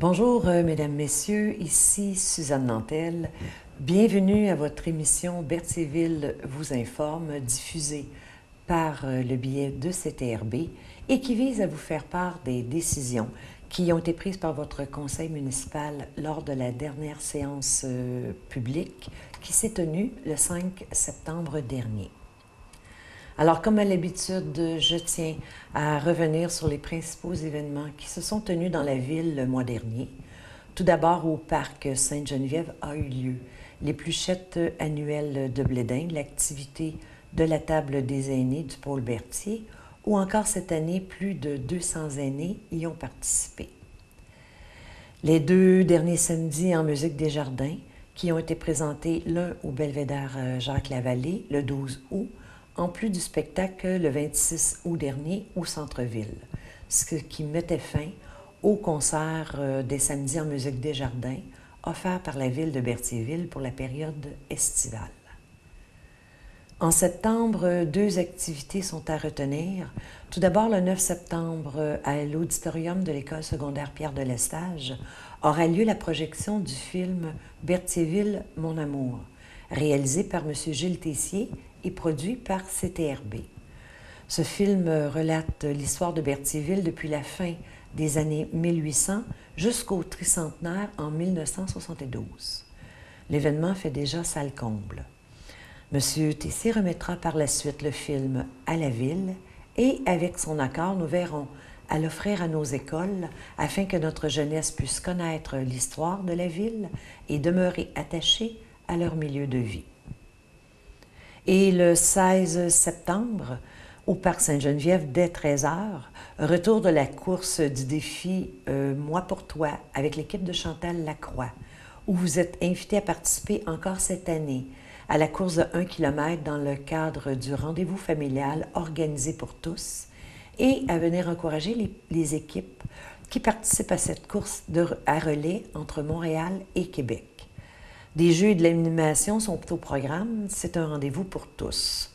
Bonjour, Mesdames, Messieurs, ici Suzanne Nantel. Bienvenue à votre émission Berthierville vous informe, diffusée par le biais de CTRB et qui vise à vous faire part des décisions qui ont été prises par votre conseil municipal lors de la dernière séance publique qui s'est tenue le 5 septembre dernier. Alors, comme à l'habitude, je tiens à revenir sur les principaux événements qui se sont tenus dans la ville le mois dernier. Tout d'abord, au parc Sainte-Geneviève a eu lieu l'épluchette annuelle de blé d'Inde, l'activité de la table des aînés du pôle Berthier, où encore cette année, plus de 200 aînés y ont participé. Les deux derniers samedis en musique des jardins, qui ont été présentés l'un au Belvédère Jacques-Lavallée le 12 août, en plus du spectacle le 26 août dernier au centre-ville, ce qui mettait fin au concert des samedis en musique des jardins offert par la ville de Berthierville pour la période estivale. En septembre, deux activités sont à retenir. Tout d'abord, le 9 septembre, à l'auditorium de l'école secondaire Pierre de Lestage, aura lieu la projection du film Berthierville, mon amour, réalisé par M. Gilles Tessier et produit par CTRB. Ce film relate l'histoire de Berthierville depuis la fin des années 1800 jusqu'au tricentenaire en 1972. L'événement fait déjà salle comble. M. Tessier remettra par la suite le film à la ville et, avec son accord, nous verrons à l'offrir à nos écoles afin que notre jeunesse puisse connaître l'histoire de la ville et demeurer attachée à leur milieu de vie. Et le 16 septembre, au parc Sainte-Geneviève, dès 13h, retour de la course du défi Moi pour toi avec l'équipe de Chantal Lacroix, où vous êtes invités à participer encore cette année à la course de 1 km dans le cadre du rendez-vous familial organisé pour tous et à venir encourager les équipes qui participent à cette course à relais entre Montréal et Québec. Des jeux et de l'animation sont au programme. C'est un rendez-vous pour tous.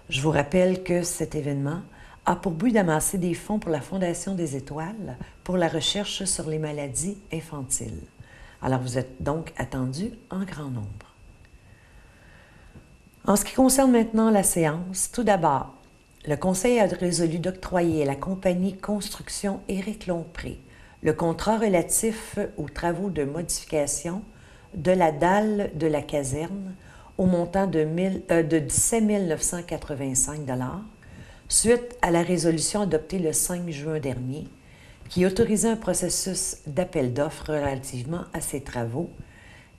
Je vous rappelle que cet événement a pour but d'amasser des fonds pour la Fondation des Étoiles pour la recherche sur les maladies infantiles. Alors, vous êtes donc attendus en grand nombre. En ce qui concerne maintenant la séance, tout d'abord, le Conseil a résolu d'octroyer à la compagnie Construction Éric Lompré le contrat relatif aux travaux de modification de la dalle de la caserne au montant de 17 985 $, suite à la résolution adoptée le 5 juin dernier, qui autorisait un processus d'appel d'offres relativement à ces travaux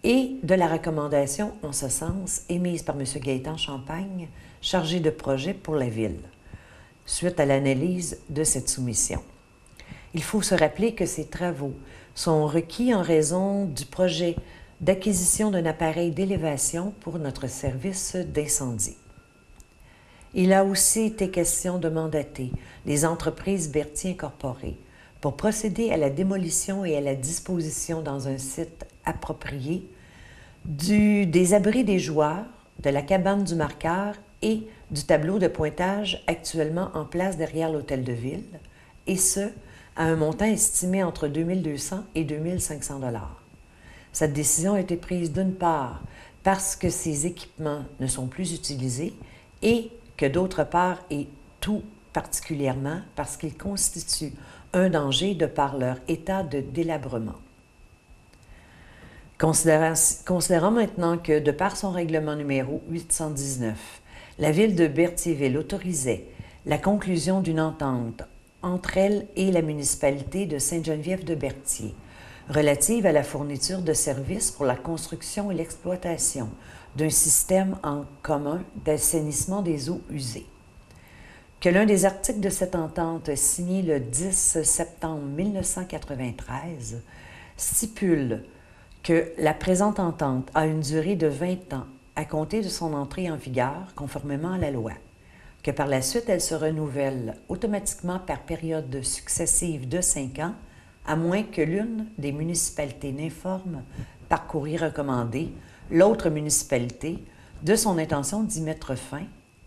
et de la recommandation en ce sens émise par M. Gaétan Champagne, chargé de projet pour la Ville, suite à l'analyse de cette soumission. Il faut se rappeler que ces travaux sont requis en raison du projet d'acquisition d'un appareil d'élévation pour notre service d'incendie. Il a aussi été question de mandater les entreprises Berthier Incorporées pour procéder à la démolition et à la disposition dans un site approprié des abris des joueurs, de la cabane du marqueur et du tableau de pointage actuellement en place derrière l'hôtel de ville, et ce, à un montant estimé entre 2 200 et 2 500 $. Cette décision a été prise d'une part parce que ces équipements ne sont plus utilisés et que d'autre part, et tout particulièrement, parce qu'ils constituent un danger de par leur état de délabrement. Considérant maintenant que, de par son règlement numéro 819, la Ville de Berthierville autorisait la conclusion d'une entente entre elle et la municipalité de Sainte-Geneviève-de-Berthier, relative à la fourniture de services pour la construction et l'exploitation d'un système en commun d'assainissement des eaux usées. Que l'un des articles de cette entente, signé le 10 septembre 1993, stipule que la présente entente a une durée de 20 ans à compter de son entrée en vigueur conformément à la loi, que par la suite elle se renouvelle automatiquement par période successive de 5 ans, à moins que l'une des municipalités n'informe par courrier recommandé l'autre municipalité de son intention d'y mettre fin,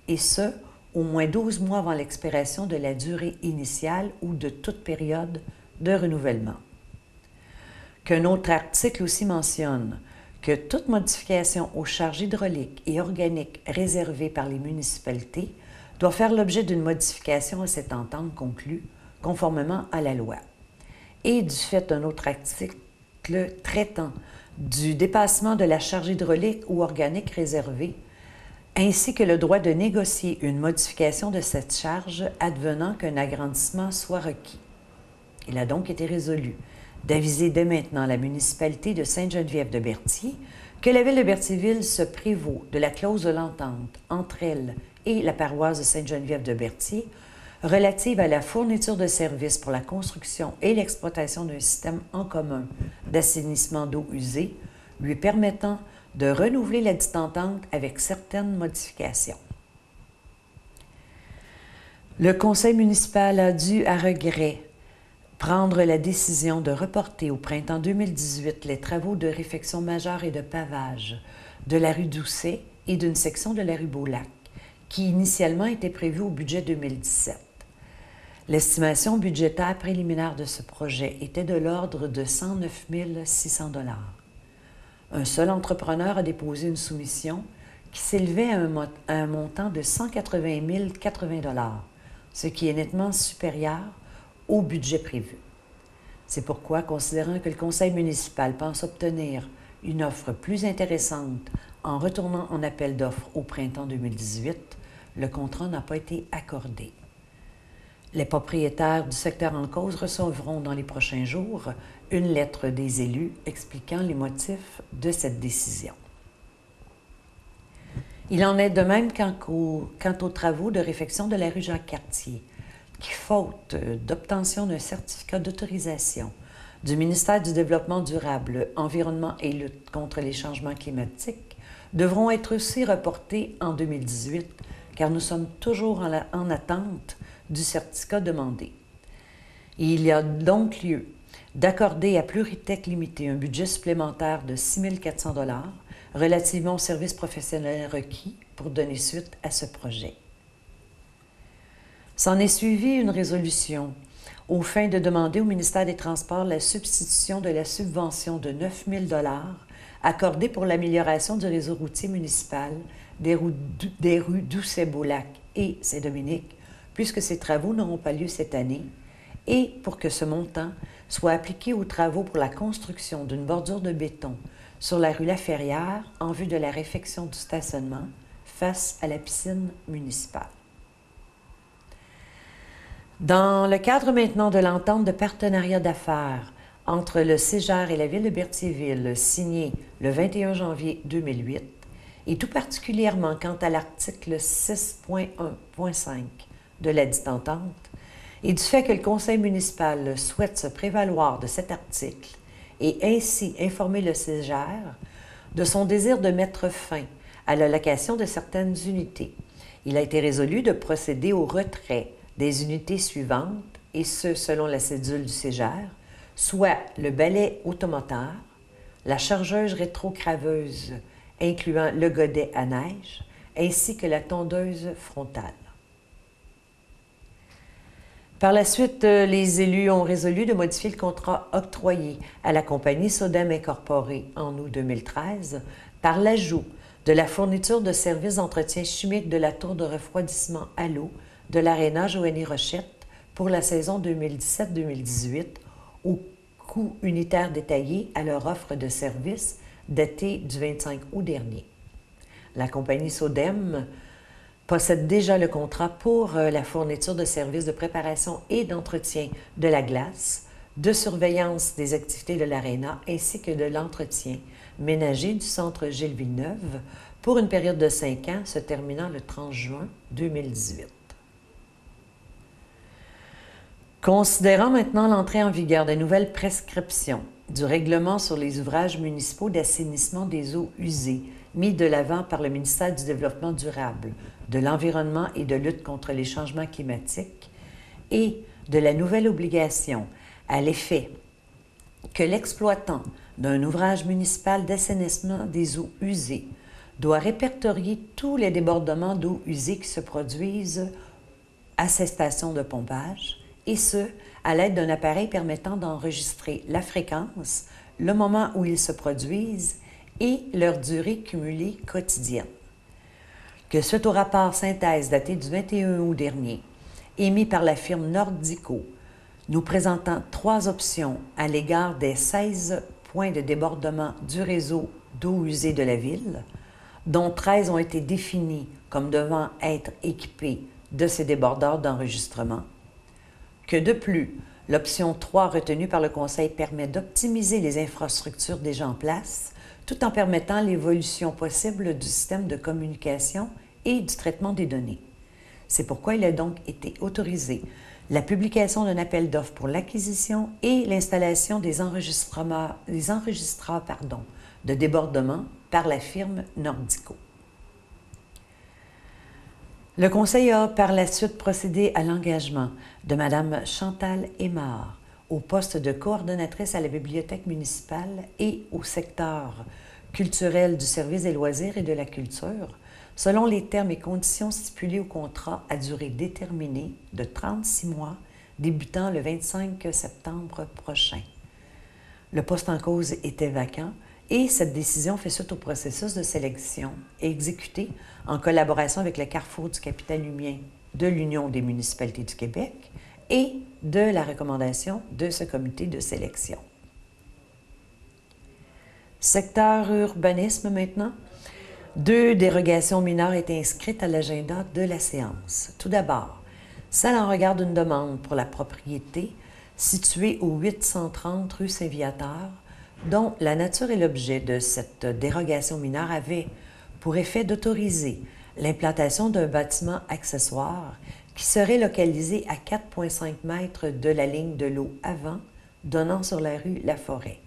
et ce, au moins 12 mois avant l'expiration de la durée initiale ou de toute période de renouvellement. qu'un autre article aussi mentionne que toute modification aux charges hydrauliques et organiques réservées par les municipalités doit faire l'objet d'une modification à cette entente conclue conformément à la loi. Et du fait d'un autre article traitant du dépassement de la charge hydraulique ou organique réservée, ainsi que le droit de négocier une modification de cette charge advenant qu'un agrandissement soit requis. Il a donc été résolu d'aviser dès maintenant la municipalité de Sainte-Geneviève-de-Berthier que la Ville de Berthierville se prévaut de la clause de l'entente entre elle et la paroisse de Sainte-Geneviève-de-Berthier relative à la fourniture de services pour la construction et l'exploitation d'un système en commun d'assainissement d'eau usée, lui permettant de renouveler la dite entente avec certaines modifications. Le conseil municipal a dû, à regret, prendre la décision de reporter au printemps 2018 les travaux de réfection majeure et de pavage de la rue Doucet et d'une section de la rue Beaulac, qui initialement était prévue au budget 2017. L'estimation budgétaire préliminaire de ce projet était de l'ordre de 109 600 $. Un seul entrepreneur a déposé une soumission qui s'élevait à un montant de 180 080 $, ce qui est nettement supérieur au budget prévu. C'est pourquoi, considérant que le conseil municipal pense obtenir une offre plus intéressante en retournant en appel d'offres au printemps 2018, le contrat n'a pas été accordé. Les propriétaires du secteur en cause recevront dans les prochains jours une lettre des élus expliquant les motifs de cette décision. Il en est de même quant aux travaux de réfection de la rue Jacques-Cartier, qui, faute d'obtention d'un certificat d'autorisation du ministère du Développement durable, Environnement et lutte contre les changements climatiques, devront être aussi reportés en 2018, car nous sommes toujours en attente du certificat demandé. Il y a donc lieu d'accorder à Pluritech Limité un budget supplémentaire de 6 400 $ relativement aux services professionnels requis pour donner suite à ce projet. S'en est suivi une résolution aux fins de demander au ministère des Transports la substitution de la subvention de 9 000 $ accordée pour l'amélioration du réseau routier municipal des rues Doucet-Beaulac et Saint-Dominique, puisque ces travaux n'auront pas lieu cette année, et pour que ce montant soit appliqué aux travaux pour la construction d'une bordure de béton sur la rue Laferrière en vue de la réfection du stationnement face à la piscine municipale. Dans le cadre maintenant de l'entente de partenariat d'affaires entre le Cégep et la Ville de Berthierville, signée le 21 janvier 2008, et tout particulièrement quant à l'article 6.1.5 de la dite entente, et du fait que le conseil municipal souhaite se prévaloir de cet article et ainsi informer le Cégep de son désir de mettre fin à la location de certaines unités, il a été résolu de procéder au retrait des unités suivantes, et ce selon la cédule du Cégep, soit le balai automoteur, la chargeuse rétrocraveuse incluant le godet à neige, ainsi que la tondeuse frontale. Par la suite, les élus ont résolu de modifier le contrat octroyé à la compagnie Sodem Incorporée en août 2013 par l'ajout de la fourniture de services d'entretien chimique de la tour de refroidissement à l'eau de l'aréna Joanie Rochette pour la saison 2017-2018 au coût unitaire détaillé à leur offre de services datée du 25 août dernier. La compagnie Sodem possède déjà le contrat pour la fourniture de services de préparation et d'entretien de la glace, de surveillance des activités de l'aréna ainsi que de l'entretien ménager du centre Gilles Villeneuve pour une période de 5 ans se terminant le 30 juin 2018. Considérant maintenant l'entrée en vigueur des nouvelles prescriptions du règlement sur les ouvrages municipaux d'assainissement des eaux usées mis de l'avant par le ministère du Développement durable, de l'Environnement et de lutte contre les changements climatiques et de la nouvelle obligation à l'effet que l'exploitant d'un ouvrage municipal d'assainissement des eaux usées doit répertorier tous les débordements d'eau usée qui se produisent à ces stations de pompage, et ce, à l'aide d'un appareil permettant d'enregistrer la fréquence, le moment où ils se produisent et leur durée cumulée quotidienne. Que suite au rapport synthèse daté du 21 août dernier, émis par la firme Nordico, nous présentant 3 options à l'égard des 16 points de débordement du réseau d'eau usée de la Ville, dont 13 ont été définis comme devant être équipés de ces débordeurs d'enregistrement, que de plus, l'option 3 retenue par le Conseil permet d'optimiser les infrastructures déjà en place, tout en permettant l'évolution possible du système de communication et du traitement des données. C'est pourquoi il a donc été autorisé la publication d'un appel d'offres pour l'acquisition et l'installation des enregistreurs de débordement par la firme Nordico. Le Conseil a par la suite procédé à l'engagement de Mme Chantal Aymard au poste de coordonnatrice à la Bibliothèque municipale et au secteur culturel du service des loisirs et de la culture, selon les termes et conditions stipulés au contrat à durée déterminée de 36 mois, débutant le 25 septembre prochain. Le poste en cause était vacant et cette décision fait suite au processus de sélection exécuté en collaboration avec le Carrefour du capital humain de l'Union des municipalités du Québec et de la recommandation de ce comité de sélection. Secteur urbanisme maintenant. 2 dérogations mineures étaient inscrites à l'agenda de la séance. Tout d'abord, celle en regard d'une demande pour la propriété située au 830 rue Saint-Viateur, dont la nature et l'objet de cette dérogation mineure avaient pour effet d'autoriser l'implantation d'un bâtiment accessoire qui serait localisé à 4,5 mètres de la ligne de l'eau avant, donnant sur la rue La Forêt.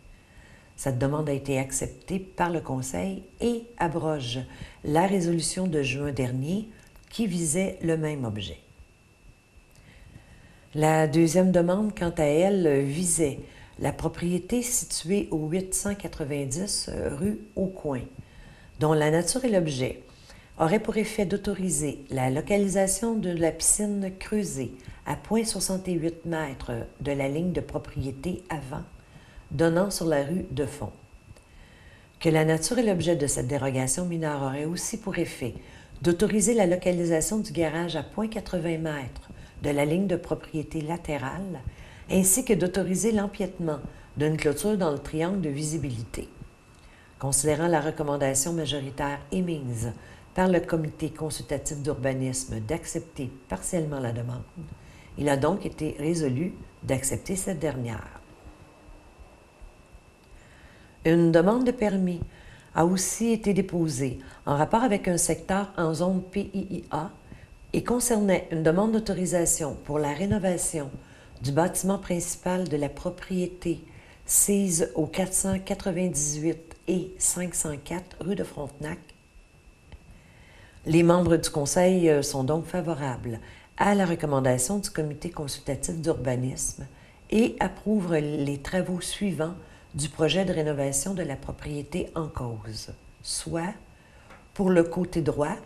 Cette demande a été acceptée par le Conseil et abroge la résolution de juin dernier qui visait le même objet. La deuxième demande, quant à elle, visait la propriété située au 890 rue Aucoin, dont la nature et l'objet auraient pour effet d'autoriser la localisation de la piscine creusée à 0,68 mètres de la ligne de propriété avant, donnant sur la rue de Fond. Que la nature et l'objet de cette dérogation mineure auraient aussi pour effet d'autoriser la localisation du garage à 0,80 mètres de la ligne de propriété latérale, ainsi que d'autoriser l'empiètement d'une clôture dans le triangle de visibilité. Considérant la recommandation majoritaire émise par le Comité consultatif d'urbanisme d'accepter partiellement la demande, il a donc été résolu d'accepter cette dernière. Une demande de permis a aussi été déposée en rapport avec un secteur en zone PIIA et concernait une demande d'autorisation pour la rénovation du bâtiment principal de la propriété sise au 498 et 504 rue de Frontenac. Les membres du Conseil sont donc favorables à la recommandation du Comité consultatif d'urbanisme et approuvent les travaux suivants du projet de rénovation de la propriété en cause, soit, pour le côté droit,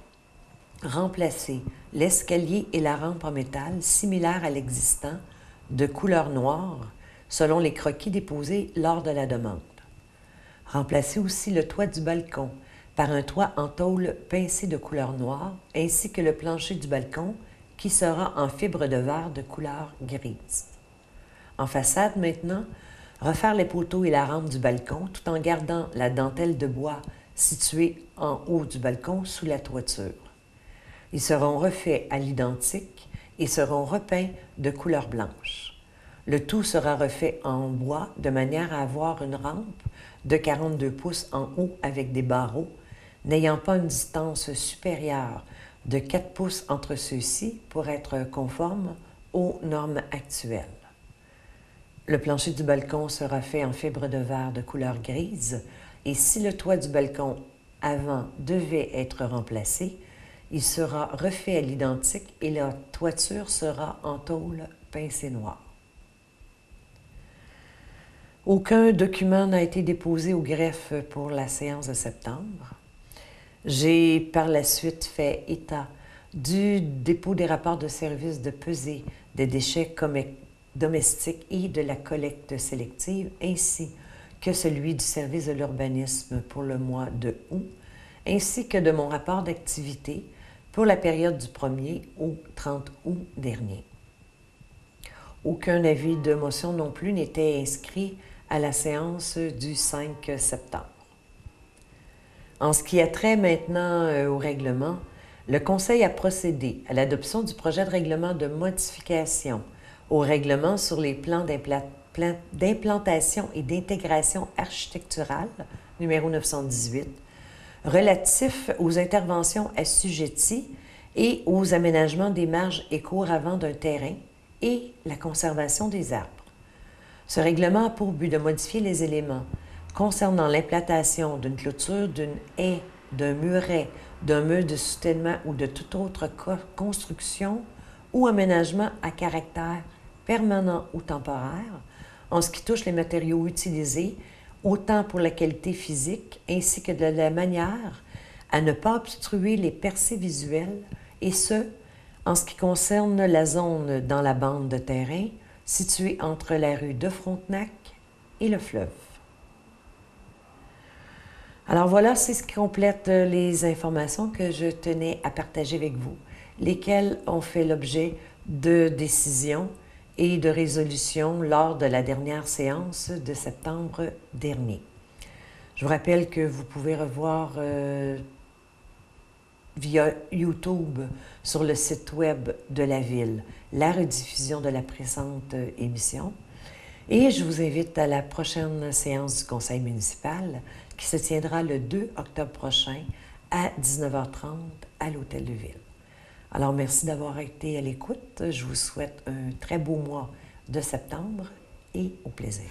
remplacer l'escalier et la rampe en métal similaires à l'existant, de couleur noire, selon les croquis déposés lors de la demande. Remplacer aussi le toit du balcon par un toit en tôle pincé de couleur noire, ainsi que le plancher du balcon qui sera en fibre de verre de couleur grise. En façade maintenant, refaire les poteaux et la rampe du balcon tout en gardant la dentelle de bois située en haut du balcon sous la toiture. Ils seront refaits à l'identique et seront repeints de couleur blanche. Le tout sera refait en bois de manière à avoir une rampe de 42 pouces en haut avec des barreaux, n'ayant pas une distance supérieure de 4 pouces entre ceux-ci pour être conforme aux normes actuelles. Le plancher du balcon sera fait en fibre de verre de couleur grise et si le toit du balcon avant devait être remplacé, il sera refait à l'identique et la toiture sera en tôle pincée noire. Aucun document n'a été déposé au greffe pour la séance de septembre. J'ai par la suite fait état du dépôt des rapports de service de pesée des déchets domestiques et de la collecte sélective, ainsi que celui du service de l'urbanisme pour le mois de août, ainsi que de mon rapport d'activité pour la période du 1er au 30 août dernier. Aucun avis de motion non plus n'était inscrit à la séance du 5 septembre. En ce qui a trait maintenant au règlement, le Conseil a procédé à l'adoption du projet de règlement de modification au règlement sur les plans d'implantation et d'intégration architecturale, numéro 918, relatif aux interventions assujetties et aux aménagements des marges et cours avant d'un terrain et la conservation des arbres. Ce règlement a pour but de modifier les éléments concernant l'implantation d'une clôture, d'une haie, d'un muret, d'un mur de soutènement ou de toute autre construction ou aménagement à caractère permanent ou temporaire, en ce qui touche les matériaux utilisés, autant pour la qualité physique ainsi que de la manière à ne pas obstruer les percées visuelles, et ce, en ce qui concerne la zone dans la bande de terrain située entre la rue de Frontenac et le fleuve. Alors voilà, c'est ce qui complète les informations que je tenais à partager avec vous, lesquelles ont fait l'objet de décisions et de résolutions lors de la dernière séance de septembre dernier. Je vous rappelle que vous pouvez revoir via YouTube sur le site web de la Ville la rediffusion de la présente émission. Et je vous invite à la prochaine séance du Conseil municipal qui se tiendra le 2 octobre prochain à 19h30 à l'Hôtel de Ville. Alors, merci d'avoir été à l'écoute. Je vous souhaite un très beau mois de septembre et au plaisir.